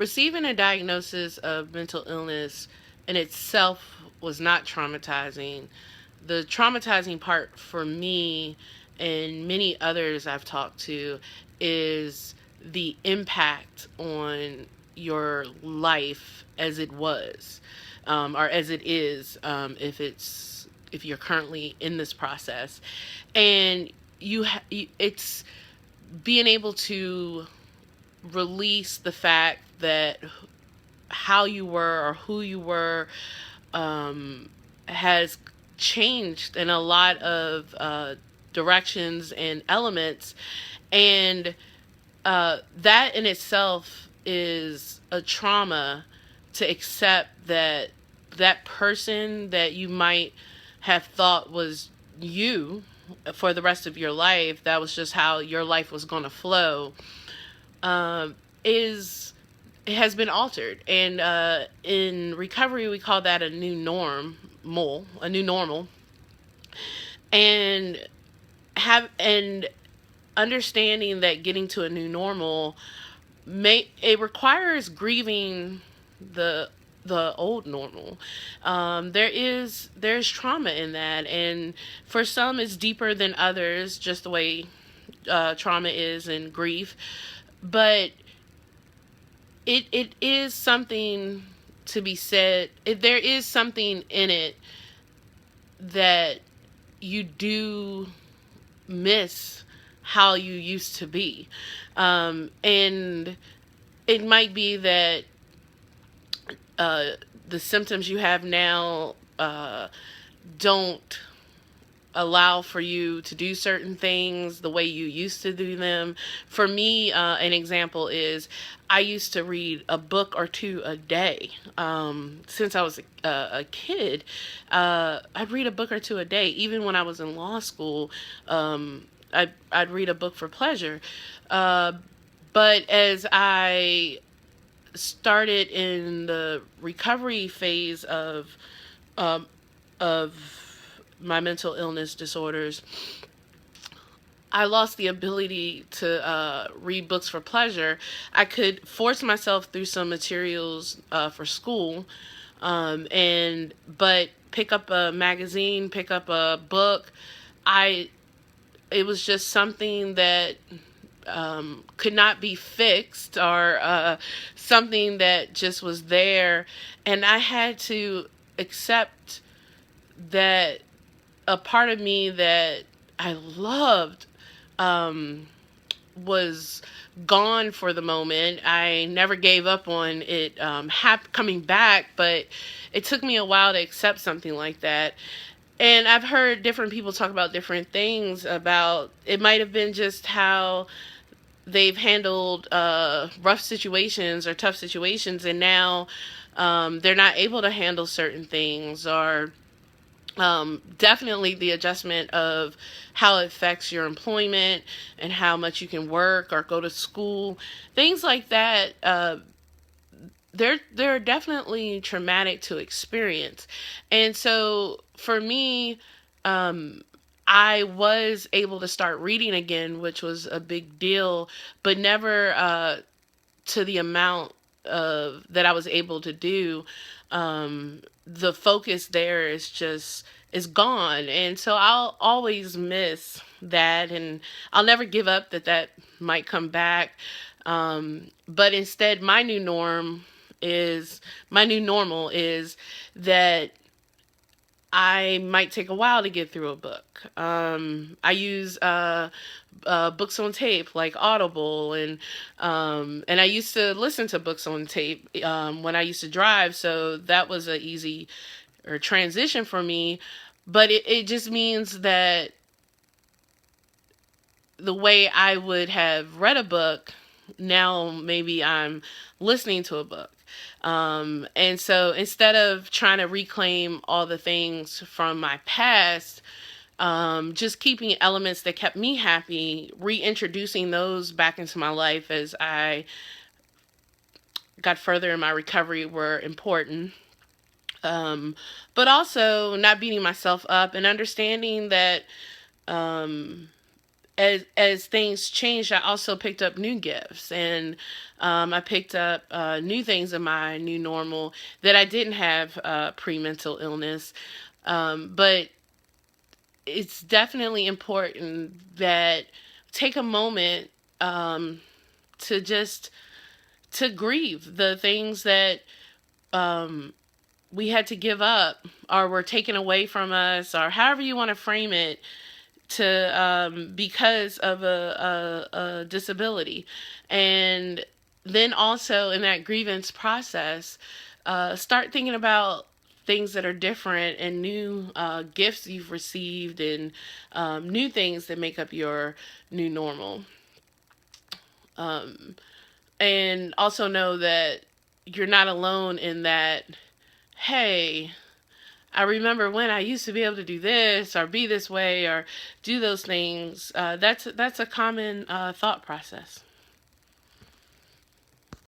receiving a diagnosis of mental illness in itself was not traumatizing. The traumatizing part for me and many others I've talked to is the impact on your life as it was, or as it is, if you're currently in this process, and it's being able to release the fact that how you were or who you were, um, has changed in a lot of directions and elements. And that in itself is a trauma, to accept that that person that you might have thought was you for the rest of your life, that was just how your life was going to flow, is it has been altered. And in recovery, we call that a new normal. And and understanding that getting to a new normal it requires grieving the the old normal. There's trauma in that, and for some it's deeper than others, just the way trauma is and grief. But it is something to be said. There is something in it that you do miss how you used to be. And it might be that uh, the symptoms you have now don't allow for you to do certain things the way you used to do them. For me, an example is I used to read a book or two a day. Since I was a kid, I'd read a book or two a day. Even when I was in law school, I'd read a book for pleasure. Uh, but as I started in the recovery phase um, of my mental illness disorders, I lost the ability to read books for pleasure. I could force myself through some materials for school, and but pick up a magazine, pick up a book. I It was just something that could not be fixed, or something that just was there, and I had to accept that a part of me that I loved um, was gone for the moment. I never gave up on it coming back, but it took me a while to accept something like that. And I've heard different people talk about different things about it. Might have been just how they've handled rough situations or tough situations, and now they're not able to handle certain things, or definitely the adjustment of how it affects your employment and how much you can work or go to school, things like that. They're definitely traumatic to experience, and so for me, um, I was able to start reading again, which was a big deal, but never to the amount of that I was able to do. The focus there is gone, and so I'll always miss that, and I'll never give up that that might come back. But instead, is my new normal is that I might take a while to get through a book. I use books on tape like Audible, and I used to listen to books on tape when I used to drive, so that was a easy or transition for me. But it just means that the way I would have read a book, now maybe I'm listening to a book. And so instead of trying to reclaim all the things from my past, just keeping elements that kept me happy, reintroducing those back into my life as I got further in my recovery were important. But also not beating myself up and understanding that um, as things changed, I also picked up new gifts, and I picked up new things in my new normal that I didn't have pre-mental illness. But it's definitely important that take a moment to just to grieve the things that um, we had to give up or were taken away from us, or however you want to frame it, to because of a disability. And then also in that grievance process, start thinking about things that are different and new gifts you've received, and new things that make up your new normal. um, and also know that you're not alone in that. Hey, I remember when I used to be able to do this or be this way or do those things. That's a common thought process.